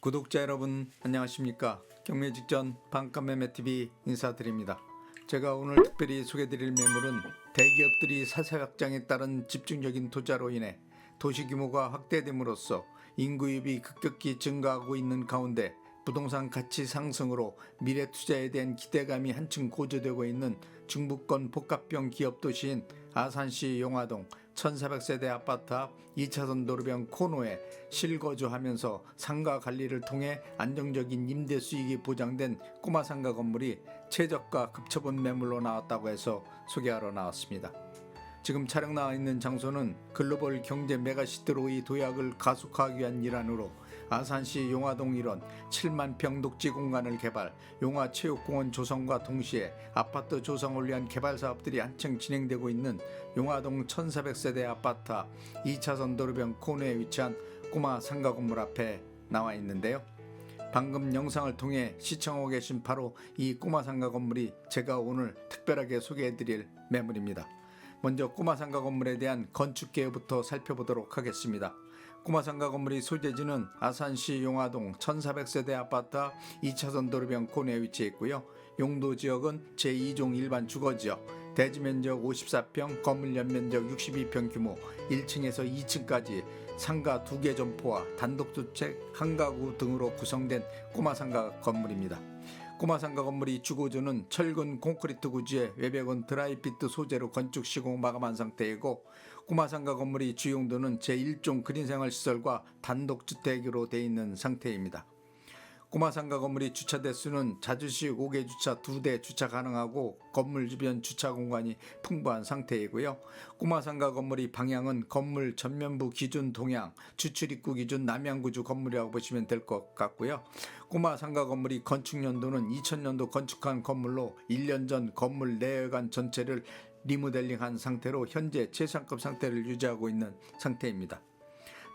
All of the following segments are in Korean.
구독자 여러분 안녕하십니까. 경매 직전 반값 매매TV 인사드립니다. 제가 오늘 특별히 소개드릴 매물은 대기업들이 사세 확장에 따른 집중적인 투자로 인해 도시 규모가 확대됨으로써 인구유입이 급격히 증가하고 있는 가운데 부동산 가치 상승으로 미래 투자에 대한 기대감이 한층 고조되고 있는 중부권 복합형 기업 도시인 아산시 용화동 1400세대 아파트 앞 2차선 도로변 코너에 실거주하면서 상가 관리를 통해 안정적인 임대 수익이 보장된 꼬마 상가 건물이 최저가 급처분 매물로 나왔다고 해서 소개하러 나왔습니다. 지금 촬영 나와 있는 장소는 글로벌 경제 메가시티로의 도약을 가속화하기 위한 일환으로 아산시 용화동 일원 7만 평 녹지 공간을 개발, 용화체육공원 조성과 동시에 아파트 조성을 위한 개발 사업들이 한층 진행되고 있는 용화동 1400세대 아파트 앞 2차선 도로변 코너에 위치한 꼬마 상가 건물 앞에 나와 있는데요. 방금 영상을 통해 시청하고 계신 바로 이 꼬마 상가 건물이 제가 오늘 특별하게 소개해드릴 매물입니다. 먼저 꼬마 상가 건물에 대한 건축 개요부터 살펴보도록 하겠습니다. 꼬마 상가 건물의 소재지는 아산시 용화동 1400세대 아파트 2차선 도로변 코너에 위치해 있고요. 용도 지역은 제2종 일반 주거지역, 대지면적 54평, 건물 연면적 62평 규모, 1층에서 2층까지 상가 2개 점포와 단독주택 1가구 등으로 구성된 꼬마 상가 건물입니다. 꼬마 상가 건물이 주거조는 철근 콘크리트 구조에 외벽은 드라이피트 소재로 건축 시공 마감한 상태이고, 꼬마 상가 건물이 주용도는 제1종 그린생활시설과 단독주택으로 되어 있는 상태입니다. 꼬마 상가 건물이 주차 대수는 자주식 5개 주차 2대 주차 가능하고 건물 주변 주차 공간이 풍부한 상태이고요. 꼬마 상가 건물의 방향은 건물 전면부 기준 동향, 주출입구 기준 남향구조 건물이라고 보시면 될 것 같고요. 꼬마 상가 건물이 건축 연도는 2000년도 건축한 건물로 1년 전 건물 내외관 전체를 리모델링한 상태로 현재 최상급 상태를 유지하고 있는 상태입니다.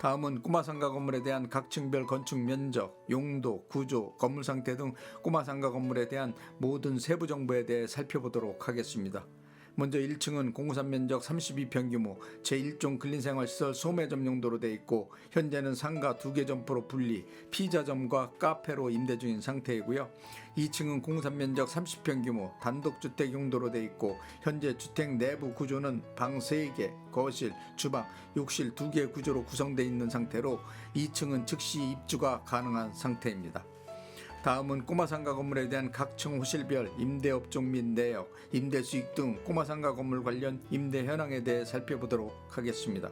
다음은 꼬마 상가 건물에 대한 각 층별 건축 면적, 용도, 구조, 건물 상태 등 꼬마 상가 건물에 대한 모든 세부 정보에 대해 살펴보도록 하겠습니다. 먼저 1층은 공사 면적 32평 규모 제1종 근린생활시설 소매점 용도로 되어 있고, 현재는 상가 2개 점포로 분리, 피자점과 카페로 임대 중인 상태이고요. 2층은 공사 면적 30평 규모 단독주택 용도로 되어 있고, 현재 주택 내부 구조는 방 3개, 거실, 주방, 욕실 2개 구조로 구성되어 있는 상태로 2층은 즉시 입주가 가능한 상태입니다. 다음은 꼬마 상가 건물에 대한 각층 호실별 임대업종 및 내역, 임대수익 등 꼬마 상가 건물 관련 임대 현황에 대해 살펴보도록 하겠습니다.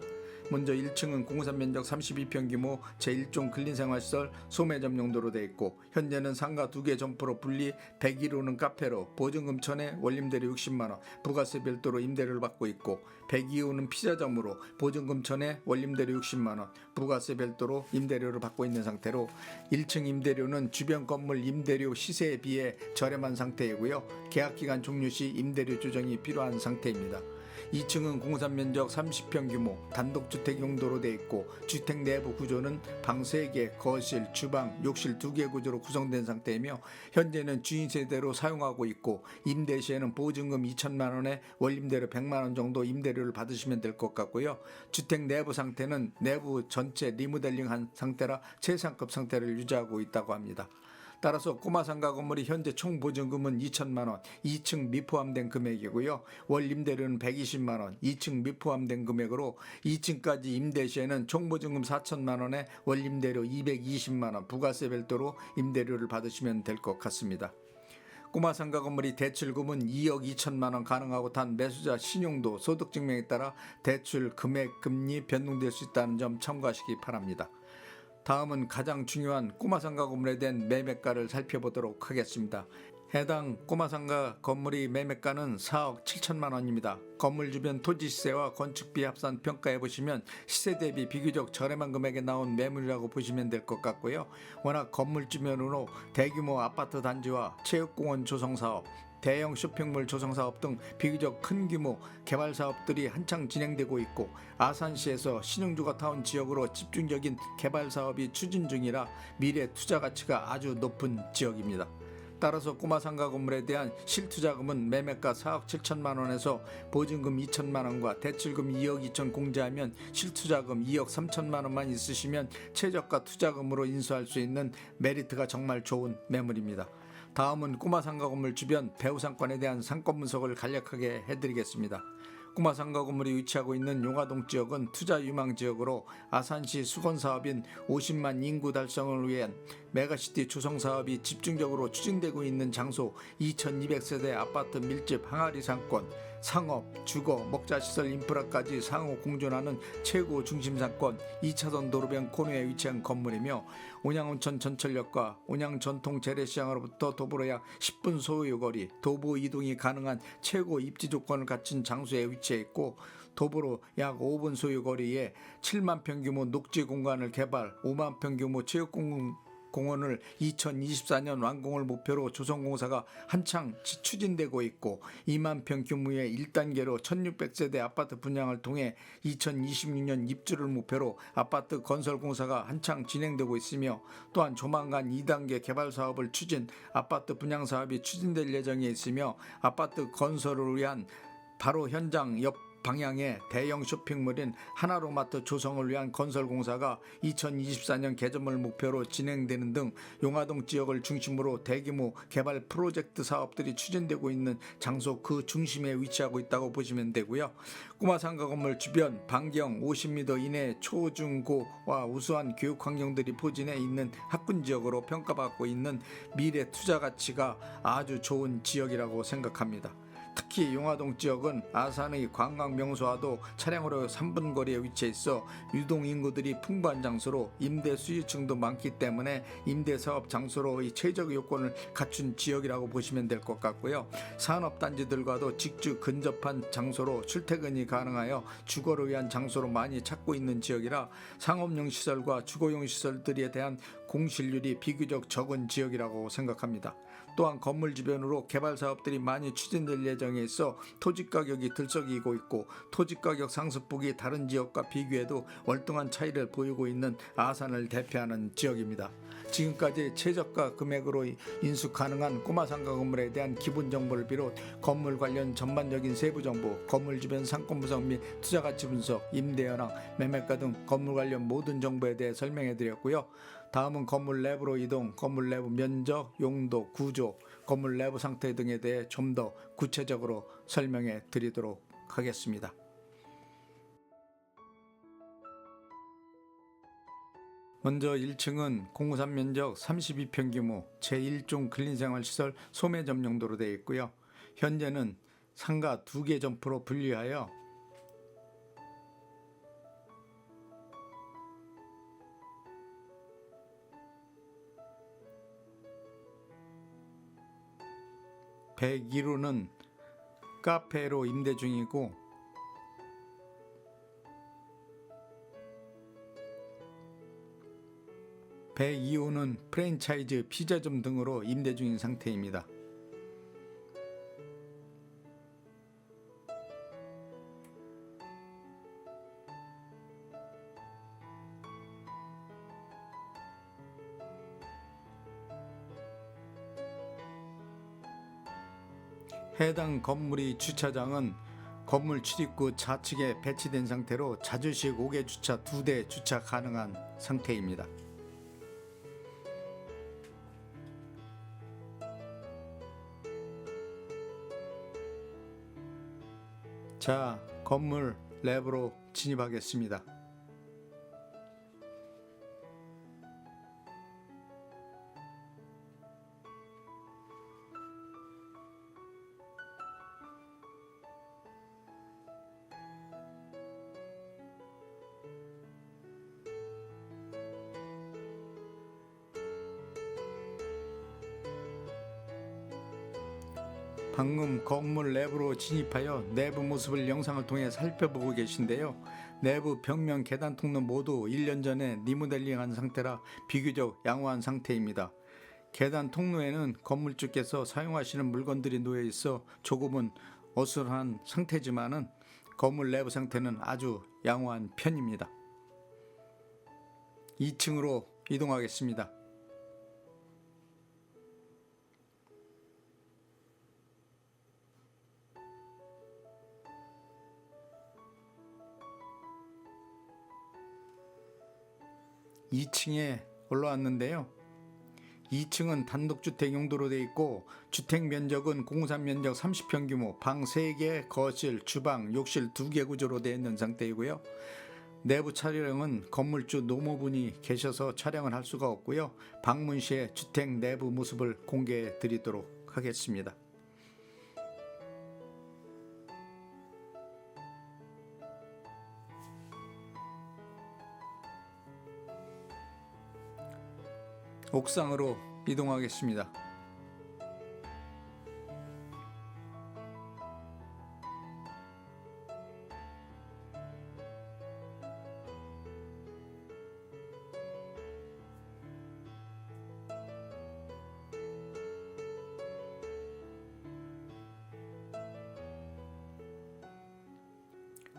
먼저 1층은 공사 면적 32평 규모 제1종 근린생활시설 소매점 용도로 되어 있고, 현재는 상가 2개 점포로 분리, 101호는 카페로 보증금 1000에 원림대료 60만원, 부가세 별도로 임대료를 받고 있고, 102호는 피자점으로 보증금 1000에 원림대료 60만원, 부가세 별도로 임대료를 받고 있는 상태로 1층 임대료는 주변 건물 임대료 시세에 비해 저렴한 상태이고요. 계약기간 종료 시 임대료 조정이 필요한 상태입니다. 2층은 공사 면적 30평 규모 단독주택 용도로 되어 있고, 주택 내부 구조는 방 3개, 거실, 주방, 욕실 2개 구조로 구성된 상태이며, 현재는 주인 세대로 사용하고 있고, 임대 시에는 보증금 2천만원에 원림대료 100만원 정도 임대료를 받으시면 될 것 같고요. 주택 내부 상태는 내부 전체 리모델링한 상태라 최상급 상태를 유지하고 있다고 합니다. 따라서 꼬마 상가 건물이 현재 총 보증금은 2천만원, 2층 미포함된 금액이고요. 월 임대료는 120만원, 2층 미포함된 금액으로 2층까지 임대 시에는 총 보증금 4천만원에 월 임대료 220만원, 부가세 별도로 임대료를 받으시면 될 것 같습니다. 꼬마 상가 건물이 대출금은 2억 2천만원 가능하고, 단 매수자 신용도, 소득증명에 따라 대출 금액, 금리 변동될 수 있다는 점 참고하시기 바랍니다. 다음은 가장 중요한 꼬마 상가 건물에 대한 매매가를 살펴보도록 하겠습니다. 해당 꼬마 상가 건물의 매매가는 4억 7천만 원입니다. 건물 주변 토지 시세와 건축비 합산 평가해 보시면 시세 대비 비교적 저렴한 금액에 나온 매물이라고 보시면 될 것 같고요. 워낙 건물 주변으로 대규모 아파트 단지와 체육공원 조성 사업, 대형 쇼핑몰 조성 사업 등 비교적 큰 규모 개발 사업들이 한창 진행되고 있고, 아산시에서 신흥주거 타운 지역으로 집중적인 개발 사업이 추진 중이라 미래 투자 가치가 아주 높은 지역입니다. 따라서 꼬마상가 건물에 대한 실투자금은 매매가 4억 7천만 원에서 보증금 2천만 원과 대출금 2억 2천 공제하면 실투자금 2억 3천만 원만 있으시면 최저가 투자금으로 인수할 수 있는 메리트가 정말 좋은 매물입니다. 다음은 꼬마상가 건물 주변 배후상권에 대한 상권 분석을 간략하게 해드리겠습니다. 꼬마상가 건물이 위치하고 있는 용화동 지역은 투자 유망 지역으로 아산시 수건사업인 50만 인구 달성을 위한 메가시티 조성 사업이 집중적으로 추진되고 있는 장소, 2200세대 아파트 밀집 항아리 상권, 상업, 주거, 먹자시설 인프라까지 상호 공존하는 최고 중심 상권, 2차선 도로변 코너에 위치한 건물이며 온양온천 전철역과 온양 전통 재래시장으로부터 도보로 약 10분 소요거리, 도보 이동이 가능한 최고 입지 조건을 갖춘 장소에 위치해 있고 도보로 약 5분 소요거리에 7만 평 규모 녹지 공간을 개발, 5만 평 규모 체육공원을 2024년 완공을 목표로 조성공사가 한창 추진되고 있고 2만 평 규모의 1단계로 1600세대 아파트 분양을 통해 2026년 입주를 목표로 아파트 건설 공사가 한창 진행되고 있으며 또한 조만간 2단계 개발 사업을 추진, 아파트 분양 사업이 추진될 예정에 있으며 아파트 건설을 위한 바로 현장 옆 방향의 대형 쇼핑몰인 하나로마트 조성을 위한 건설공사가 2024년 개점을 목표로 진행되는 등 용화동 지역을 중심으로 대규모 개발 프로젝트 사업들이 추진되고 있는 장소 그 중심에 위치하고 있다고 보시면 되고요. 꼬마상가 건물 주변 반경 50m 이내 초중고와 우수한 교육 환경들이 포진해 있는 학군 지역으로 평가받고 있는 미래 투자 가치가 아주 좋은 지역이라고 생각합니다. 특히 용화동 지역은 아산의 관광 명소와도 차량으로 3분 거리에 위치해 있어 유동 인구들이 풍부한 장소로 임대 수요층도 많기 때문에 임대 사업 장소로의 최적 요건을 갖춘 지역이라고 보시면 될 것 같고요. 산업단지들과도 직주 근접한 장소로 출퇴근이 가능하여 주거를 위한 장소로 많이 찾고 있는 지역이라 상업용 시설과 주거용 시설들에 대한 공실률이 비교적 적은 지역이라고 생각합니다. 또한 건물 주변으로 개발 사업들이 많이 추진될 예정에 있어 토지 가격이 들썩이고 있고 토지 가격 상승폭이 다른 지역과 비교해도 월등한 차이를 보이고 있는 아산을 대표하는 지역입니다. 지금까지 최저가 금액으로 인수 가능한 꼬마상가 건물에 대한 기본 정보를 비롯 건물 관련 전반적인 세부 정보, 건물 주변 상권 분석 및 투자 가치 분석, 임대 현황, 매매가 등 건물 관련 모든 정보에 대해 설명해 드렸고요. 다음은 건물 내부로 이동, 건물 내부 면적, 용도, 구조, 건물 내부 상태 등에 대해 좀 더 구체적으로 설명해 드리도록 하겠습니다. 먼저 1층은 공사 면적 32평 규모 제1종 근린생활시설 소매점 용도로 되어 있고요. 현재는 상가 2개 점포로 분리하여 (101호는) 카페로 임대 중이고 (102호는) 프랜차이즈 피자점 등으로 임대 중인 상태입니다. 해당 건물의 주차장은 건물 출입구 좌측에 배치된 상태로 자주식 5개 주차 2대 주차 가능한 상태입니다. 자, 건물 내부로 진입하겠습니다. 방금 건물 내부로 진입하여 내부 모습을 영상을 통해 살펴보고 계신데요. 내부 벽면 계단 통로 모두 1년 전에 리모델링한 상태라 비교적 양호한 상태입니다. 계단 통로에는 건물주께서 사용하시는 물건들이 놓여 있어 조금은 어수선한 상태지만은 건물 내부 상태는 아주 양호한 편입니다. 2층으로 이동하겠습니다. 2층에 올라왔는데요. 2층은 단독주택 용도로 되어 있고 주택 면적은 공사 면적 30평 규모, 방 3개, 거실, 주방, 욕실 2개 구조로 되어 있는 상태이고요. 내부 촬영은 건물주 노모분이 계셔서 촬영을 할 수가 없고요. 방문 시에 주택 내부 모습을 공개해 드리도록 하겠습니다. 옥상으로 이동하겠습니다.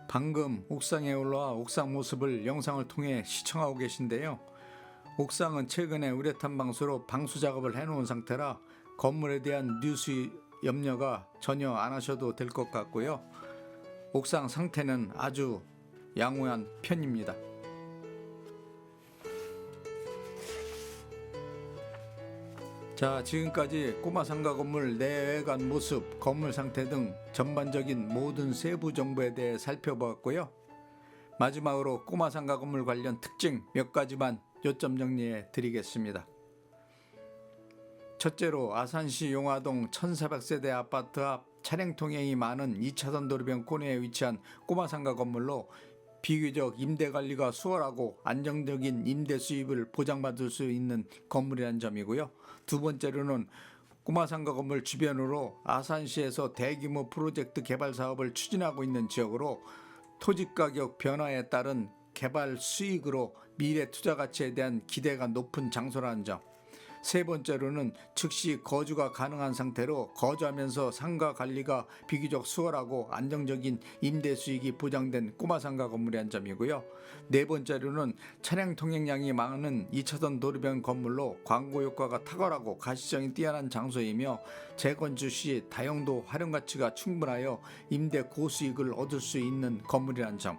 방금 옥상에 올라와 옥상 모습을 영상을 통해 시청하고 계신데요. 옥상은 최근에 우레탄 방수로 방수 작업을 해놓은 상태라 건물에 대한 누수 염려가 전혀 안 하셔도 될 것 같고요. 옥상 상태는 아주 양호한 편입니다. 자, 지금까지 꼬마 상가 건물 내외관 모습, 건물 상태 등 전반적인 모든 세부 정보에 대해 살펴보았고요. 마지막으로 꼬마 상가 건물 관련 특징 몇 가지만 요점 정리해 드리겠습니다. 첫째로 아산시 용화동 1400세대 아파트 앞 차량 통행이 많은 2차선 도로변 코너에 위치한 꼬마 상가 건물로 비교적 임대 관리가 수월하고 안정적인 임대 수입을 보장받을 수 있는 건물이라는 점이고요. 두 번째로는 꼬마 상가 건물 주변으로 아산시에서 대규모 프로젝트 개발 사업을 추진하고 있는 지역으로 토지 가격 변화에 따른 개발 수익으로 미래 투자 가치에 대한 기대가 높은 장소라는 점. 세 번째로는 즉시 거주가 가능한 상태로 거주하면서 상가 관리가 비교적 수월하고 안정적인 임대 수익이 보장된 꼬마 상가 건물이라는 점이고요. 네 번째로는 차량 통행량이 많은 2차선 도로변 건물로 광고 효과가 탁월하고 가시성이 뛰어난 장소이며 재건축 시 다용도 활용 가치가 충분하여 임대 고수익을 얻을 수 있는 건물이라는 점.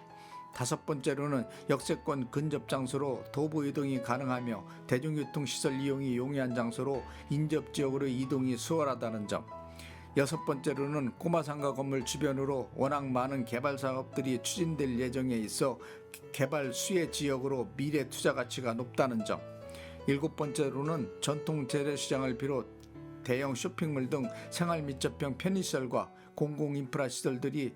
다섯 번째로는 역세권 근접 장소로 도보 이동이 가능하며 대중교통시설 이용이 용이한 장소로 인접 지역으로 이동이 수월하다는 점. 여섯 번째로는 꼬마 상가 건물 주변으로 워낙 많은 개발 사업들이 추진될 예정에 있어 개발 수혜 지역으로 미래 투자 가치가 높다는 점. 일곱 번째로는 전통 재래시장을 비롯 대형 쇼핑몰 등 생활 밀접형 편의시설과 공공 인프라 시설들이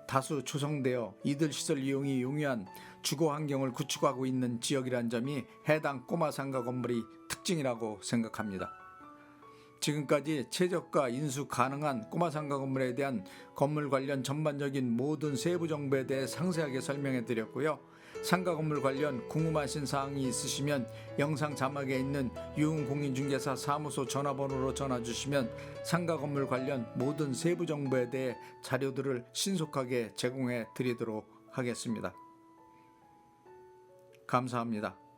다수 조성되어 이들 시설 이용이 용이한 주거 환경을 구축하고 있는 지역이라는 점이 해당 꼬마 상가 건물의 특징이라고 생각합니다. 지금까지 최저가 인수 가능한 꼬마 상가 건물에 대한 건물 관련 전반적인 모든 세부 정보에 대해 상세하게 설명해 드렸고요. 상가 건물 관련 궁금하신 사항이 있으시면 영상 자막에 있는 유흥공인중개사 사무소 전화번호로 전화 주시면 상가 건물 관련 모든 세부 정보에 대해 자료들을 신속하게 제공해 드리도록 하겠습니다. 감사합니다.